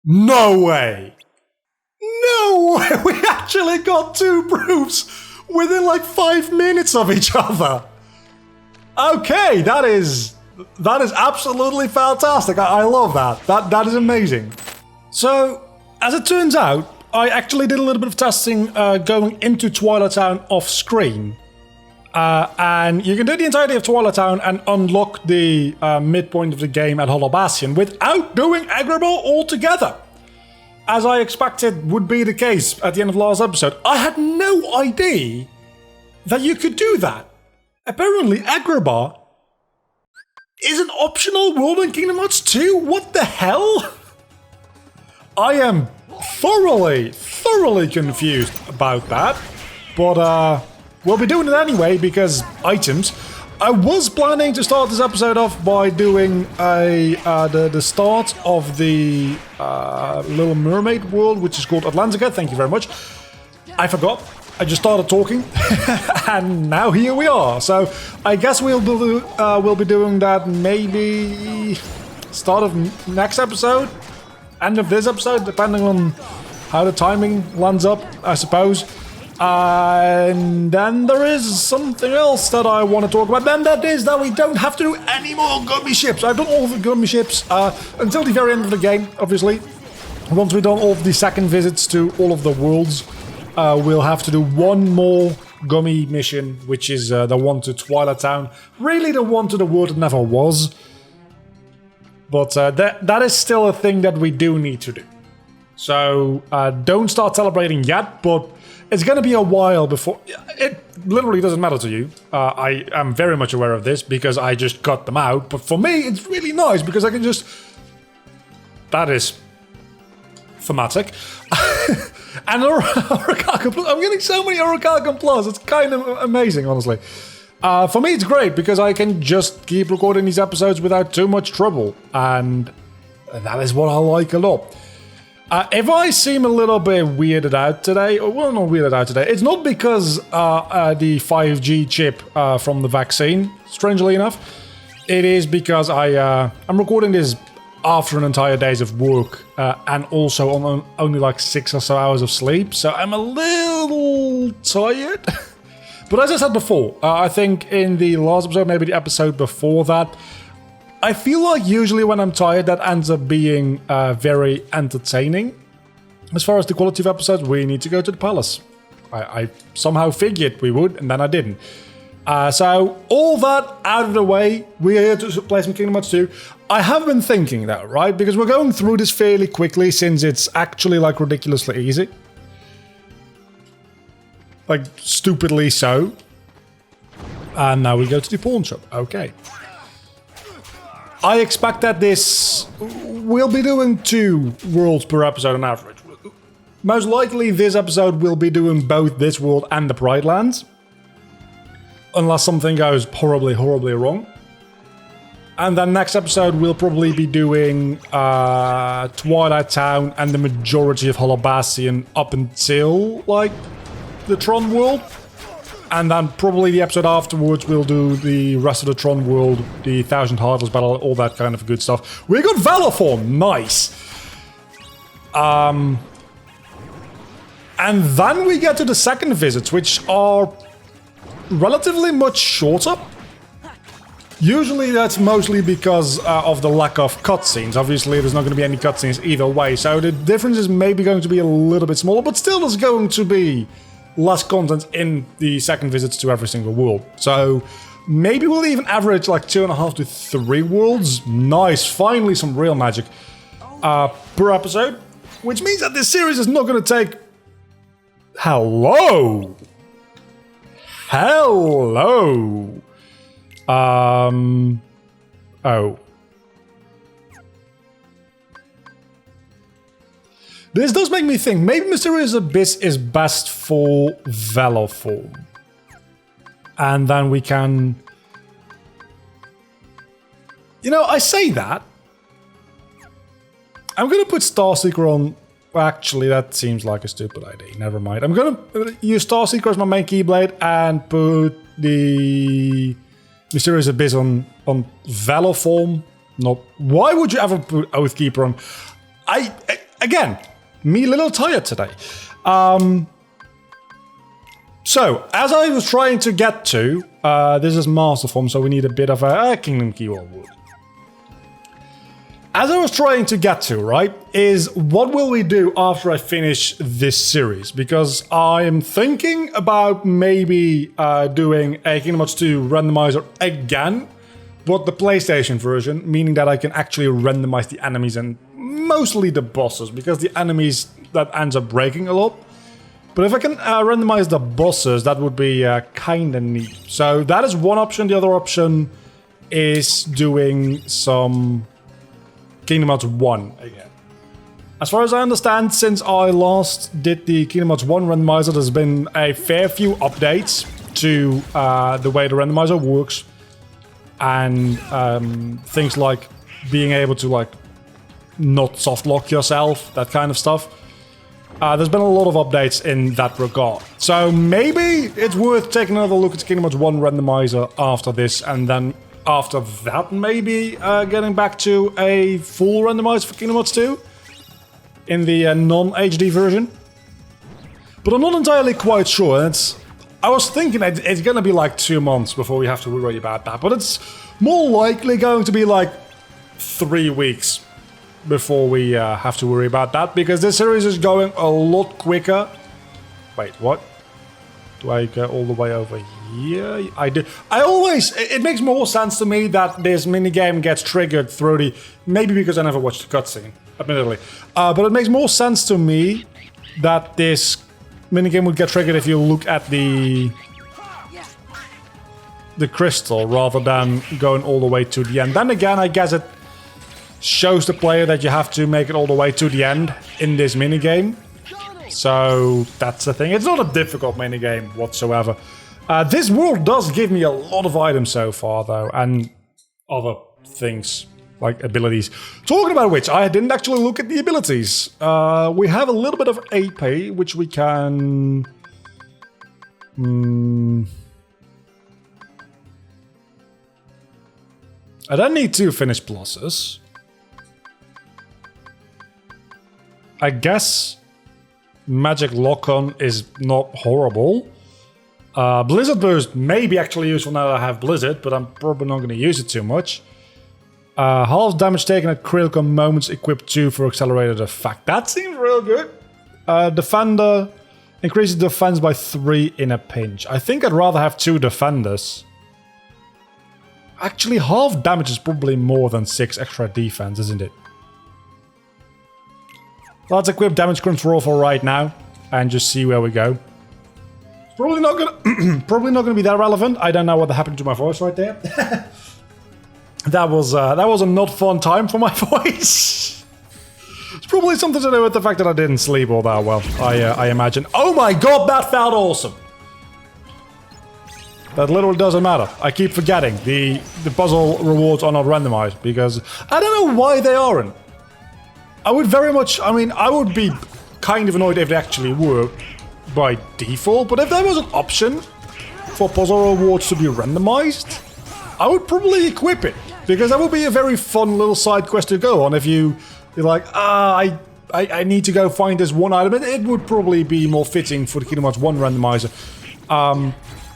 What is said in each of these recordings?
No way! No way! We actually got 2 proofs within like 5 minutes of each other! Okay, that is absolutely fantastic. I love that. That is amazing. So, as it turns out, I actually did a little bit of testing going into Twilight Town off screen. And you can do the entirety of Twilight Town and unlock the midpoint of the game at Hollow Bastion without doing Agrabah altogether. As I expected would be the case at the end of last episode. I had no idea that you could do that. Apparently, Agrabah is an optional world in Kingdom Hearts 2? What the hell? I am thoroughly confused about that. But, we'll be doing it anyway, because items. I was planning to start this episode off by doing the start of the Little Mermaid world, which is called Atlantica. Thank you very much. I forgot. I just started talking, and now here we are. So I guess we'll be doing that maybe start of next episode, end of this episode, depending on how the timing lands up, I suppose. And then there is something else that I want to talk about. Then that is that we don't have to do any more gummy ships. I've done all the gummy ships until the very end of the game, obviously. Once we've done all of the second visits to all of the worlds, we'll have to do one more gummy mission, which is the one to Twilight Town. Really the one to the world that never was. But that is still a thing that we do need to do. So don't start celebrating yet, but it's going to be a while before... It literally doesn't matter to you. I am very much aware of this because I just got them out. But for me, it's really nice because I can just... That is thematic. And Orichalcum Plus. I'm getting so many Orichalcum Plus. It's kind of amazing, honestly. For me, it's great because I can just keep recording these episodes without too much trouble. And that is what I like a lot. If I seem a little bit weirded out today, or well, not weirded out today, it's not because the 5G chip from the vaccine, strangely enough. It is because I'm recording this after an entire days of work and also on only like 6 or so hours of sleep, so I'm a little tired. But as I said before, I think in the last episode, maybe the episode before that, I feel like usually when I'm tired, that ends up being very entertaining. As far as the quality of episodes, we need to go to the palace. I somehow figured we would, and then I didn't. So all that out of the way, we're here to play some Kingdom Hearts 2. I have been thinking that, right? Because we're going through this fairly quickly since it's actually like ridiculously easy. Like stupidly so. And now we go to the pawn shop. Okay. I expect that we'll be doing 2 worlds per episode on average. Most likely this episode will be doing both this world and the Pride Lands. Unless something goes horribly wrong. And then next episode we'll probably be doing Twilight Town and the majority of Hollow Bastion up until like the Tron world. And then probably the episode afterwards we'll do the rest of the Tron world, the 1000 Heartless battle, all that kind of good stuff. We got Valor form, nice. And then we get to the second visits, which are relatively much shorter. Usually that's mostly because of the lack of cutscenes. Obviously there's not going to be any cutscenes either way, so the difference is maybe going to be a little bit smaller, but still there's going to be less content in the second visits to every single world. So maybe we'll even average like 2.5 to 3 worlds. Nice, finally some real magic per episode, which means that this series is not going to take... Hello! Oh. This does make me think, maybe Mysterious Abyss is best for Valor form. And then we can... You know, I say that. I'm gonna put Starseeker on... Well, actually, that seems like a stupid idea. Never mind. I'm gonna use Starseeker as my main Keyblade and put the Mysterious Abyss on Valor form. Not... Why would you ever put Oathkeeper on... again, me a little tired today. So, as I was trying to get to, this is master form, so we need a bit of a kingdom key or wood. As I was trying to get to, right, is what will we do after I finish this series? Because I am thinking about maybe doing a Kingdom Hearts 2 randomizer again, but the PlayStation version, meaning that I can actually randomize the enemies and mostly the bosses, because the enemies, that ends up breaking a lot. But if I can randomize the bosses, that would be kinda neat. So that is one option. The other option is doing some Kingdom Hearts 1 again. As far as I understand, since I last did the Kingdom Hearts 1 randomizer, there's been a fair few updates to the way the randomizer works. And things like being able to like not soft lock yourself, that kind of stuff. There's been a lot of updates in that regard. So maybe it's worth taking another look at Kingdom Hearts 1 randomizer after this, and then after that maybe getting back to a full randomizer for Kingdom Hearts 2 in the non-HD version. But I'm not entirely quite sure. I was thinking it's gonna be like 2 months before we have to worry about that, but it's more likely going to be like 3 weeks before we have to worry about that, because this series is going a lot quicker. Wait, what? Do I go all the way over here? I do. It makes more sense to me that this minigame gets triggered through the... Maybe because I never watched the cutscene, admittedly. But it makes more sense to me that this minigame would get triggered if you look at the crystal rather than going all the way to the end. Then again, I guess it shows the player that you have to make it all the way to the end in this minigame. So that's the thing. It's not a difficult minigame whatsoever. This world does give me a lot of items so far, though, and other things like abilities. Talking about which, I didn't actually look at the abilities. We have a little bit of AP, which we can... I don't need 2 finished pluses. I guess Magic Lock-On is not horrible. Blizzard Burst may be actually useful now that I have Blizzard, but I'm probably not going to use it too much. Half damage taken at critical moments, equipped 2 for accelerated effect. That seems real good. Defender increases defense by 3 in a pinch. I think I'd rather have 2 defenders. Actually, half damage is probably more than 6 extra defense, isn't it? Let's equip damage control for right now and just see where we go. It's probably not gonna be that relevant. I don't know what happened to my voice right there. That was a not fun time for my voice. It's probably something to do with the fact that I didn't sleep all that well. I imagine. Oh my god, that felt awesome. That literally doesn't matter. I keep forgetting the puzzle rewards are not randomized because I don't know why they aren't. I would very much, I mean, I would be kind of annoyed if they actually were by default, but if there was an option for puzzle rewards to be randomized, I would probably equip it, because that would be a very fun little side quest to go on if you're like, I need to go find this one item. It would probably be more fitting for the Kingdom Hearts 1 randomizer.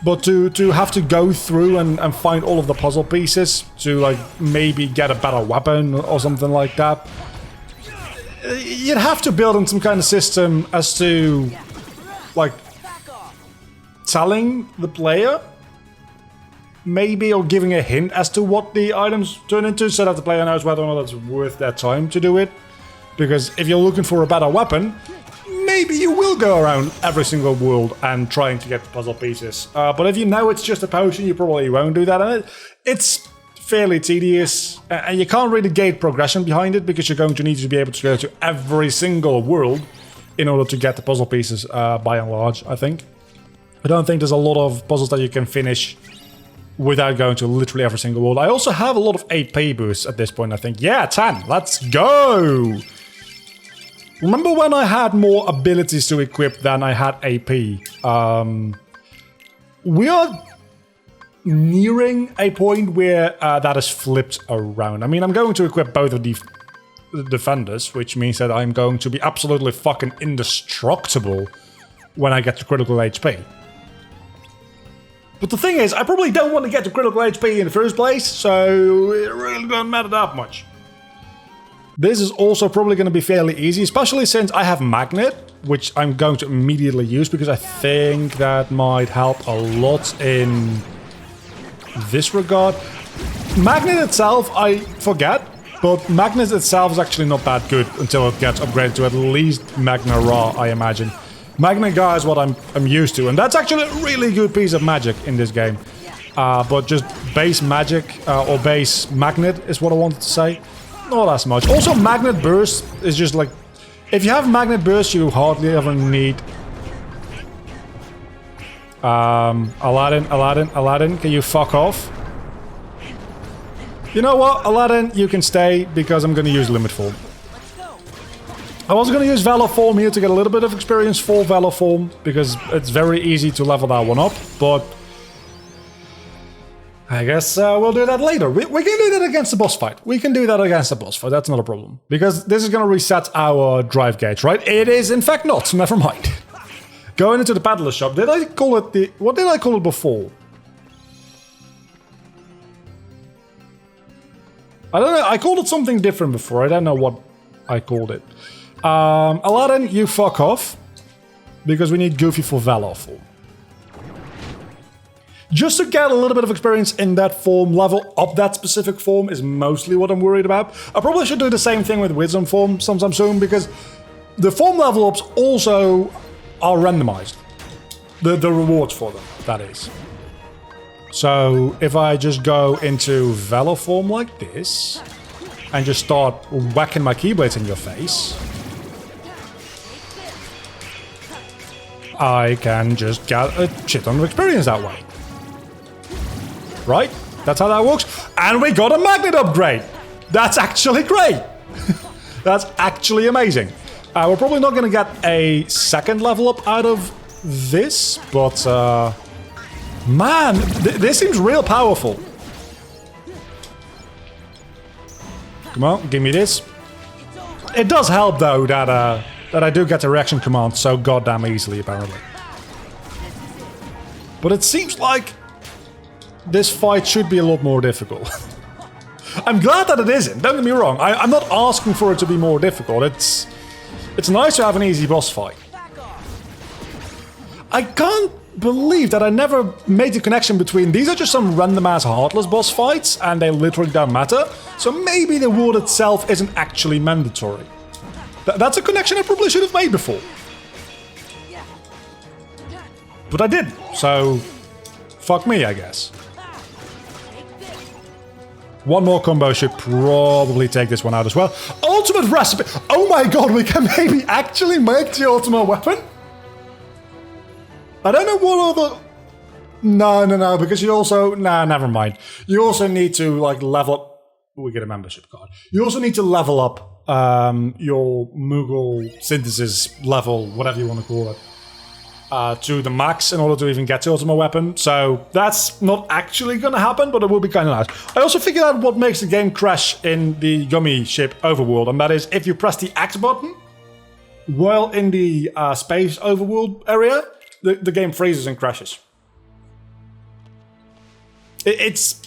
But to have to go through and find all of the puzzle pieces to like maybe get a better weapon or something like that, you'd have to build in some kind of system as to, like, telling the player, maybe, or giving a hint as to what the items turn into, so that the player knows whether or not it's worth their time to do it. Because if you're looking for a better weapon, maybe you will go around every single world and trying to get the puzzle pieces. But if you know it's just a potion, you probably won't do that. And it's fairly tedious, and you can't really gauge progression behind it, because you're going to need to be able to go to every single world in order to get the puzzle pieces, by and large, I think. I don't think there's a lot of puzzles that you can finish without going to literally every single world. I also have a lot of AP boosts at this point, I think. Yeah, 10! Let's go! Remember when I had more abilities to equip than I had AP? We are nearing a point where that is flipped around. I mean, I'm going to equip both of defenders, which means that I'm going to be absolutely fucking indestructible when I get to critical HP. But the thing is, I probably don't want to get to critical HP in the first place, so it really doesn't matter that much. This is also probably going to be fairly easy, especially since I have Magnet, which I'm going to immediately use because I think that might help a lot in this regard. Magnet itself, I forget, but Magnet itself is actually not that good until it gets upgraded to at least Magna Ra, I imagine. Magna Ga is what I'm used to, and that's actually a really good piece of magic in this game. But just base magic, or base Magnet is what I wanted to say. Not as much. Also, Magnet Burst is just like... If you have Magnet Burst, you hardly ever need... Aladdin, can you fuck off? You know what, Aladdin, you can stay, because I'm gonna use Limit Form. I was gonna use Valor Form here to get a little bit of experience for Valor Form, because it's very easy to level that one up, but... I guess we'll do that later. We can do that against the boss fight. We can do that against the boss fight, that's not a problem. Because this is gonna reset our drive gauge, right? It is in fact not, never mind. Going into the paddler shop, did I call it the... What did I call it before? I don't know, I called it something different before, I don't know what I called it. Aladdin, you fuck off. Because we need Goofy for Valor Form. Just to get a little bit of experience in that form, level up that specific form is mostly what I'm worried about. I probably should do the same thing with Wisdom Form sometime soon, because the form level ups also are randomized. The rewards for them, that is. So if I just go into Valor Form like this, and just start whacking my Keyblades in your face, I can just get a shit ton of experience that way. Right? That's how that works. And we got a Magnet upgrade! That's actually great! That's actually amazing. We're probably not going to get a second level up out of this, but man, this seems real powerful. Come on, give me this. It does help though that I do get the reaction command so goddamn easily apparently. But it seems like this fight should be a lot more difficult. I'm glad that it isn't, don't get me wrong. I'm not asking for it to be more difficult. It's nice to have an easy boss fight. I can't believe that I never made the connection between these are just some random ass heartless boss fights and they literally don't matter. So maybe the world itself isn't actually mandatory. That's a connection I probably should have made before. But I didn't, so fuck me, I guess. One more combo should probably take this one out as well. Ultimate recipe! Oh my god, we can maybe actually make the ultimate weapon? I don't know what other... No, because you also... Nah, never mind. You also need to, like, level up... We get a membership card. You also need to level up your Moogle synthesis level, whatever you want to call it, to the max in order to even get the ultimate weapon. So that's not actually going to happen, but it will be kind of nice. I also figured out what makes the game crash in the Gummy ship overworld, and that is if you press the X button while in the space overworld area, the game freezes and crashes. It's...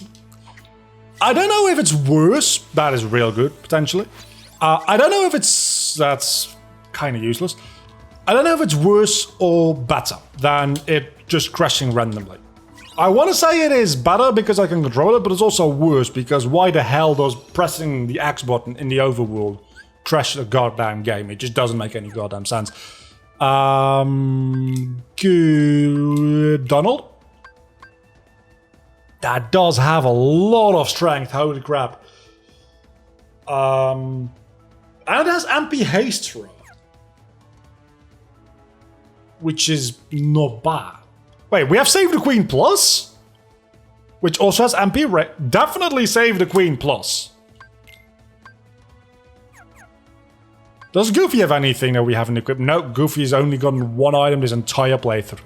I don't know if it's worse. That is real good, potentially. I don't know if it's... That's kind of useless. I don't know if it's worse or better than it just crashing randomly. I want to say it is better because I can control it, but it's also worse because why the hell does pressing the X button in the overworld crash the goddamn game? It just doesn't make any goddamn sense. Good Donald? That does have a lot of strength, holy crap. And it has MP haste throw, which is not bad. Wait, we have Save the Queen Plus? Which also has MP definitely Save the Queen Plus. Does Goofy have anything that we haven't equipped? No, Goofy's only gotten one item this entire playthrough.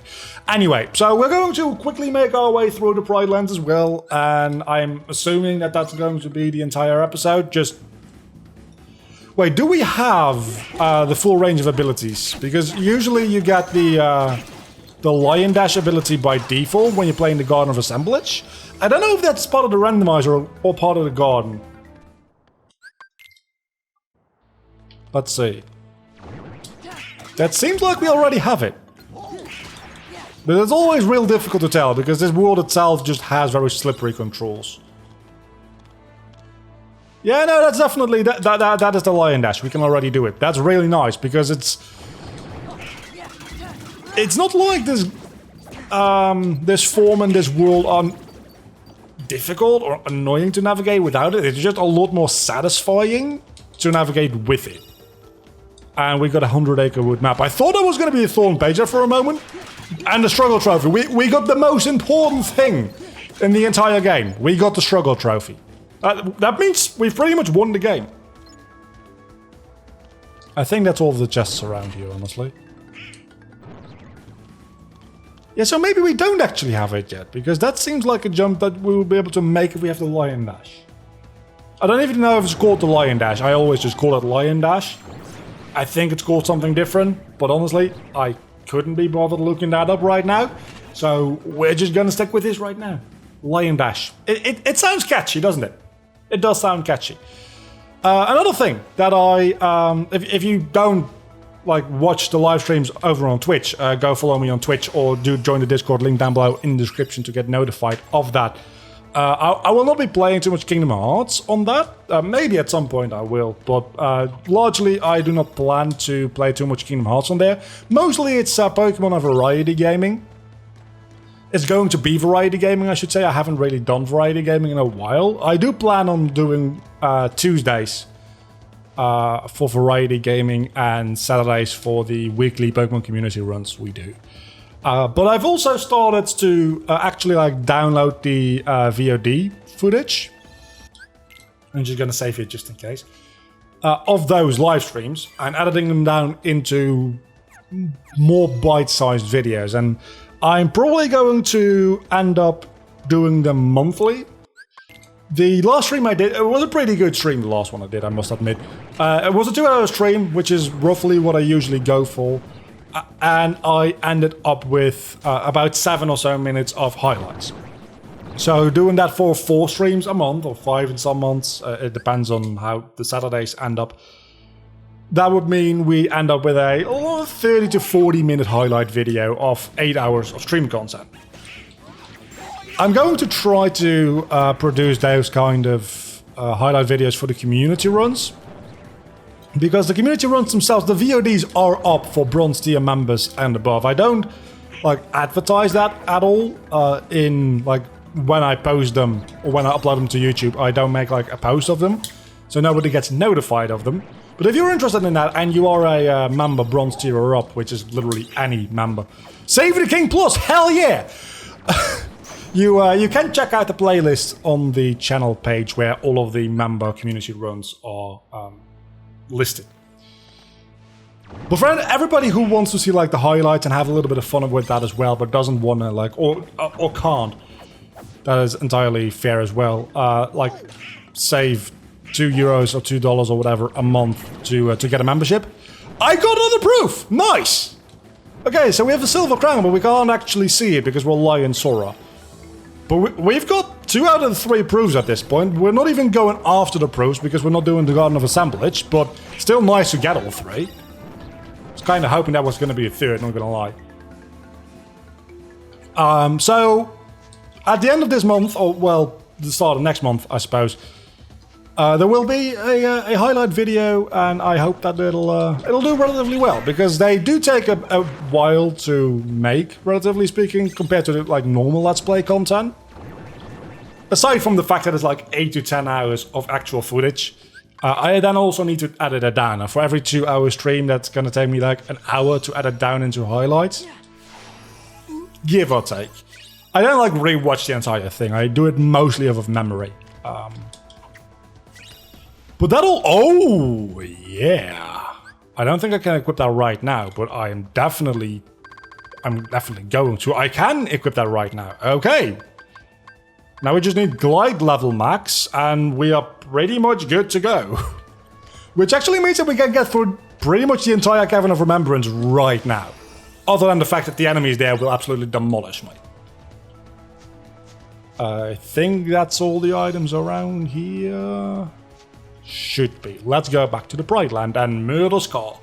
Anyway, so we're going to quickly make our way through the Pride Lands as well, and I'm assuming that that's going to be the entire episode. Wait, do we have the full range of abilities? Because usually you get the Lion Dash ability by default when you're playing the Garden of Assemblage. I don't know if that's part of the randomizer or part of the garden. Let's see. That seems like we already have it. But it's always real difficult to tell, because this world itself just has very slippery controls. Yeah, no, that's definitely... That is the Lion Dash. We can already do it. That's really nice, because it's not like this... this form and this world are difficult or annoying to navigate without it. It's just a lot more satisfying to navigate with it. And we got a 100-acre wood map. I thought I was going to be a Thorn Page there for a moment. And the Struggle Trophy. We got the most important thing in the entire game. We got the Struggle Trophy. That means we've pretty much won the game. I think that's all the chests around here, honestly. Yeah, so maybe we don't actually have it yet, because that seems like a jump that we will be able to make if we have the Lion Dash. I don't even know if it's called the Lion Dash. I always just call it Lion Dash. I think it's called something different, but honestly, I couldn't be bothered looking that up right now. So we're just gonna stick with this right now. Lion Dash. It sounds catchy, doesn't it? It does sound catchy. Another thing that if you don't like watch the live streams over on Twitch, go follow me on Twitch or do join the Discord, link down below in the description to get notified of that. I will not be playing too much Kingdom Hearts on that. Maybe at some point I will, but largely I do not plan to play too much Kingdom Hearts on there. Mostly it's Pokemon and variety gaming. It's going to be variety gaming, I should say. I haven't really done variety gaming in a while. I do plan on doing Tuesdays for variety gaming and Saturdays for the weekly Pokemon community runs we do. But I've also started to actually like download the VOD footage. I'm just gonna save it just in case. Of those live streams and editing them down into more bite-sized videos. And I'm probably going to end up doing them monthly. The last stream I did, it was a pretty good stream, the last one I did, I must admit. It was a 2-hour stream, which is roughly what I usually go for. And I ended up with about 7 or so minutes of highlights. So doing that for 4 streams a month, or 5 in some months, it depends on how the Saturdays end up. That would mean we end up with a 30 to 40 minute highlight video of 8 hours of stream content. I'm going to try to produce those kind of highlight videos for the community runs. Because the community runs themselves, the VODs are up for bronze tier members and above. I don't like advertise that at all in like when I post them or when I upload them to YouTube. I don't make like a post of them, so nobody gets notified of them. But if you're interested in that and you are a member bronze tier or up, which is literally any member, Save the King Plus, hell yeah! You can check out the playlist on the channel page where all of the member community runs are listed. But for everybody who wants to see like the highlights and have a little bit of fun with that as well, but doesn't want to like or can't, that is entirely fair as well. Like save €2 or $2 or whatever a month to get a membership. I got another proof. Nice. Okay, so we have the silver crown, but we can't actually see it because we're Lion Sora. But we've got 2 out of the 3 proofs at this point. We're not even going after the proofs because we're not doing the Garden of Assemblage, but still nice to get all 3. I was kind of hoping that was going to be a 3rd, not going to lie. So, at the end of this month, or well, the start of next month, I suppose, there will be a highlight video, and I hope that it'll do relatively well, because they do take a while to make, relatively speaking, compared to like normal Let's Play content. Aside from the fact that it's like 8 to 10 hours of actual footage, I then also need to edit it down. And for every 2-hour stream, that's gonna take me like an hour to edit down into highlights, give or take. I don't like rewatch the entire thing. I do it mostly off of memory. But that'll... Oh, yeah. I don't think I can equip that right now, but I'm definitely going to. I can equip that right now. Okay. Now we just need glide level max, and we are pretty much good to go. which actually means that we can get through pretty much the entire Cavern of Remembrance right now. Other than the fact that the enemies there will absolutely demolish me. I think that's all the items around here. Should be. Let's go back to the Bright Land and murder Scar.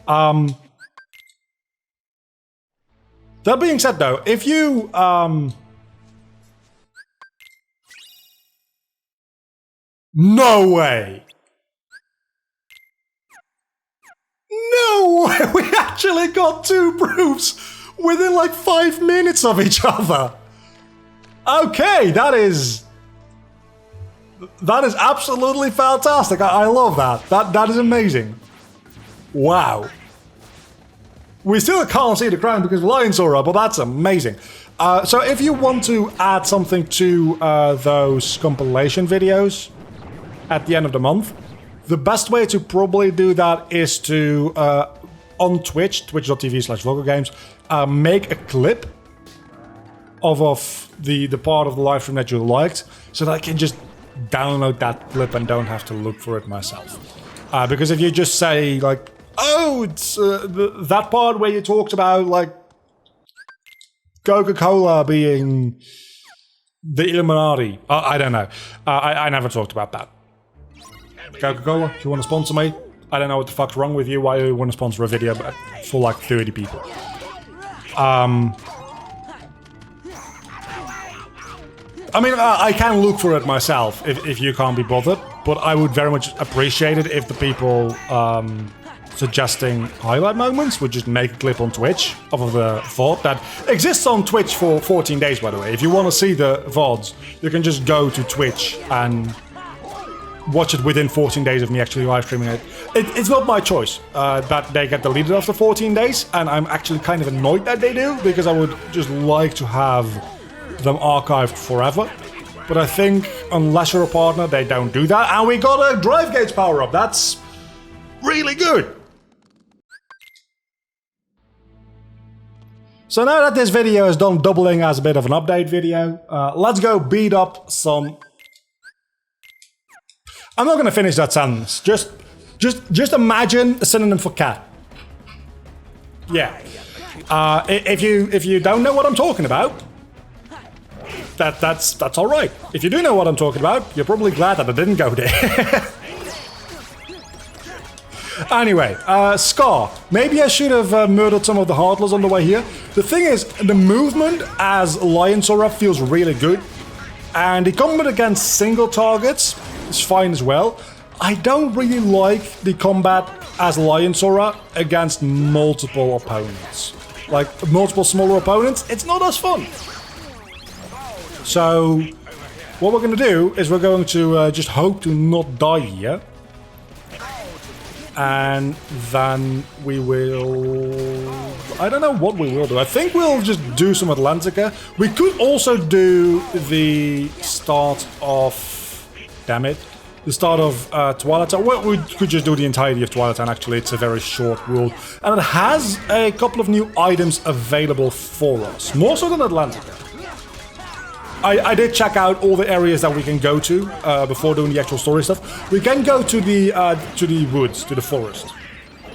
That being said though, if you no way! No way! We actually got 2 proofs within like 5 minutes of each other! Okay, that is absolutely fantastic. I love that. That is amazing. Wow. We still can't see the crown because the lions are up, but that's amazing. So if you want to add something to those compilation videos at the end of the month, the best way to probably do that is to, on Twitch, twitch.tv/VulgarGames, make a clip of the part of the live stream that you liked, so that I can just download that clip and don't have to look for it myself. Because if you just say, like, oh, it's that part where you talked about, like, Coca-Cola being the Illuminati. I don't know. I never talked about that. Coca-Cola, if you want to sponsor me, I don't know what the fuck's wrong with you, why you want to sponsor a video for like 30 people. I mean, I can look for it myself if you can't be bothered, but I would very much appreciate it if the people suggesting highlight moments would just make a clip on Twitch of the VOD that exists on Twitch for 14 days, by the way. If you want to see the VODs, you can just go to Twitch and watch it within 14 days of me actually live streaming it. It's not my choice that they get deleted after 14 days, and I'm actually kind of annoyed that they do, because I would just like to have them archived forever. But I think unless you're a partner, they don't do that. And we got a drive gauge power up. That's really good. So now that this video is done doubling as a bit of an update video, let's go beat up some... I'm not going to finish that sentence. Just imagine a synonym for cat. Yeah. If you don't know what I'm talking about, that's all right. If you do know what I'm talking about, you're probably glad that I didn't go there. Anyway, Scar. Maybe I should have murdered some of the Heartless on the way here. The thing is, the movement as Lion Sora feels really good, and the combat against single targets is fine as well. I don't really like the combat as Lion Sora against multiple opponents. Like, multiple smaller opponents, it's not as fun. So, what we're going to do is we're going to just hope to not die here. And then we will... I don't know what we will do. I think we'll just do some Atlantica. We could also do the start of... Damn it. The start of Twilight Town. Well, we could just do the entirety of Twilight Town, actually. It's a very short world. And it has a couple of new items available for us. More so than Atlantica. I did check out all the areas that we can go to before doing the actual story stuff. We can go to the woods, to the forest,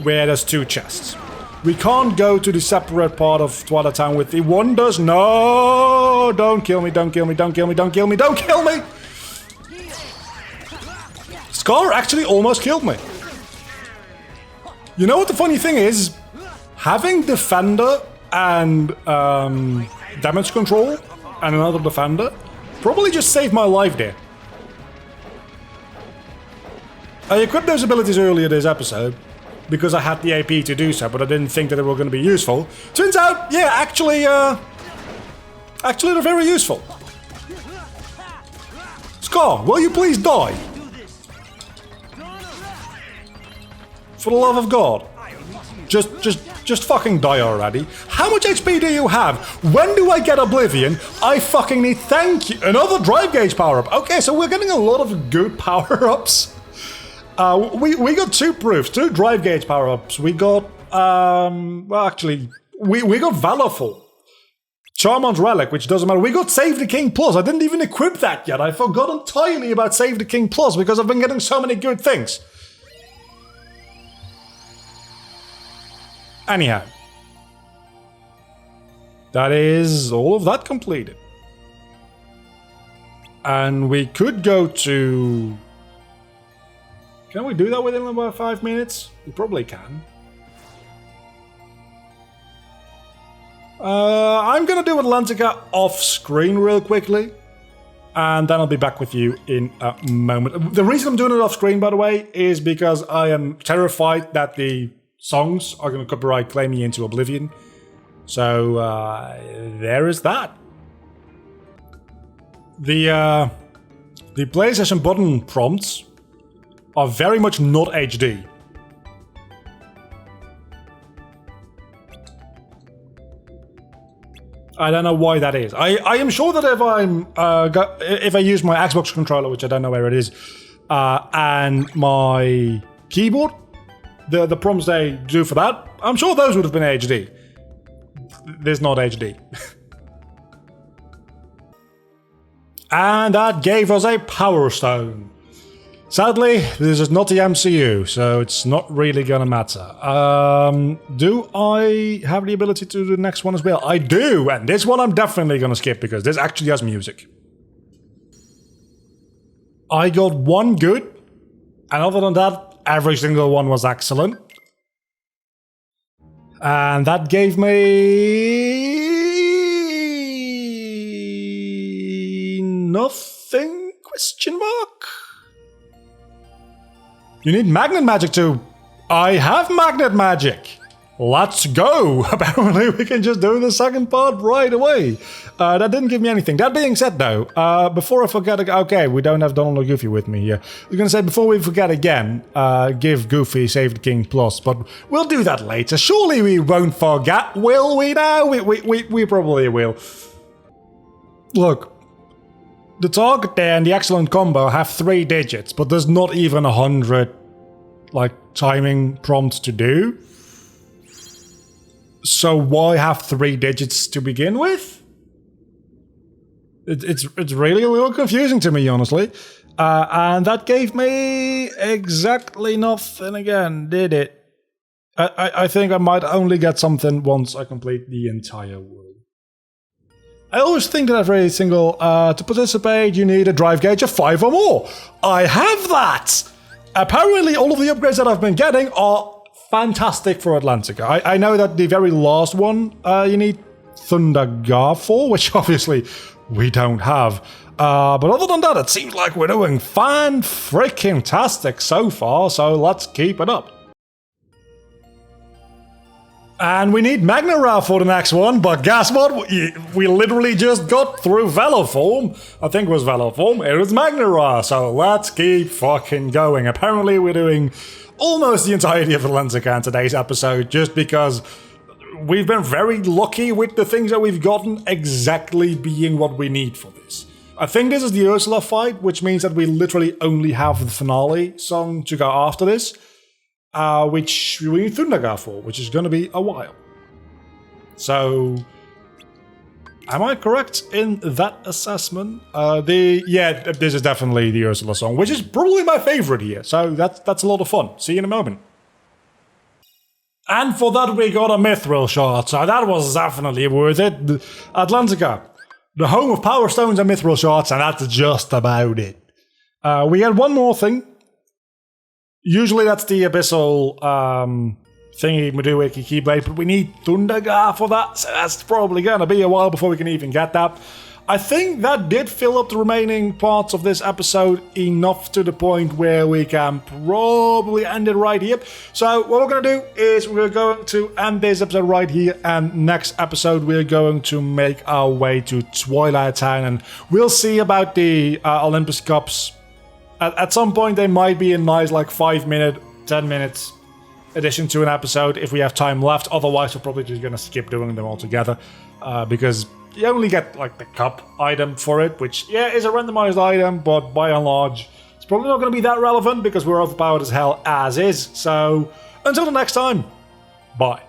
where there's 2 chests. We can't go to the separate part of Twilight Town with the wonders. No! Don't kill me, don't kill me, don't kill me, don't kill me, don't kill me! Scar actually almost killed me. You know what the funny thing is? Having Defender and damage control and another Defender probably just saved my life there. I equipped those abilities earlier this episode because I had the AP to do so, but I didn't think that they were going to be useful. Turns out, yeah, actually they're very useful. Scar, will you please die? For the love of God. Just fucking die already. How much HP do you have? When do I get Oblivion? I fucking need... Thank you. Another drive gauge power-up. Okay, so we're getting a lot of good power-ups. We got 2 proofs, 2 drive gauge power-ups. We got... well, actually, we got Valorful. Charmon's Relic, which doesn't matter. We got Save the King Plus. I didn't even equip that yet. I forgot entirely about Save the King Plus because I've been getting so many good things. Anyhow. That is all of that completed. And we could go to... Can we do that within about 5 minutes? We probably can. I'm gonna do Atlantica off screen real quickly. And then I'll be back with you in a moment. The reason I'm doing it off screen, by the way, is because I am terrified that the songs are gonna copyright claim me into oblivion. So, there is that. The PlayStation button prompts are very much not HD. I don't know why that is. I am sure that if I use my Xbox controller, which I don't know where it is, and my keyboard, the prompts they do for that, I'm sure those would have been HD. There's not HD. And that gave us a Power Stone. Sadly, this is not the MCU, so it's not really gonna matter. Do I have the ability to do the next one as well? I do, and this one I'm definitely gonna skip because this actually has music. I got one good, and other than that, every single one was excellent. And that gave me... nothing? Question mark? You need magnet magic too. I have magnet magic. Let's go. Apparently we can just do the second part right away. That didn't give me anything. That being said though, before I forget, okay, we don't have Donald or Goofy with me here. I was gonna say, before we forget again, give Goofy Save the King Plus, but we'll do that later. Surely we won't forget, will we now? We probably will. Look. The target there and the excellent combo have 3 digits, but there's not even 100, like, timing prompts to do. So why have 3 digits to begin with? It's really a little confusing to me, honestly. And that gave me exactly nothing again, did it? I think I might only get something once I complete the entire world. I always think that every single, to participate, you need a drive gauge of 5 or more. I have that! Apparently, all of the upgrades that I've been getting are fantastic for Atlantica. I know that the very last one, you need Thundergar for, which obviously we don't have. But other than that, it seems like we're doing fan-freaking-tastic so far, so let's keep it up. And we need Magna for the next one, but guess what? We literally just got through Veloform. I think it was Veloform. It was Magna, so let's keep fucking going. Apparently we're doing almost the entirety of Atlantica in today's episode, just because we've been very lucky with the things that we've gotten exactly being what we need for this. I think this is the Ursula fight, which means that we literally only have the finale song to go after this. Which we need Thundergar for, which is going to be a while. So, am I correct in that assessment? This is definitely the Ursula song, which is probably my favorite here. So that's a lot of fun. See you in a moment. And for that we got a Mithril shard, so that was definitely worth it. Atlantica, the home of Power Stones and Mithril shards, and that's just about it. We had one more thing. Usually that's the Abyssal thingy, Meduiki Keyblade, but we need Thundergar for that, so that's probably going to be a while before we can even get that. I think that did fill up the remaining parts of this episode enough to the point where we can probably end it right here. So what we're going to do is we're going to end this episode right here, and next episode we're going to make our way to Twilight Town, and we'll see about the Olympus Cups. At some point, they might be a nice, like, 5-minute, 10 minutes addition to an episode if we have time left. Otherwise, we're probably just going to skip doing them altogether. Because you only get, like, the cup item for it, which, yeah, is a randomized item, but by and large, it's probably not going to be that relevant because we're overpowered as hell as is. So, until the next time, bye.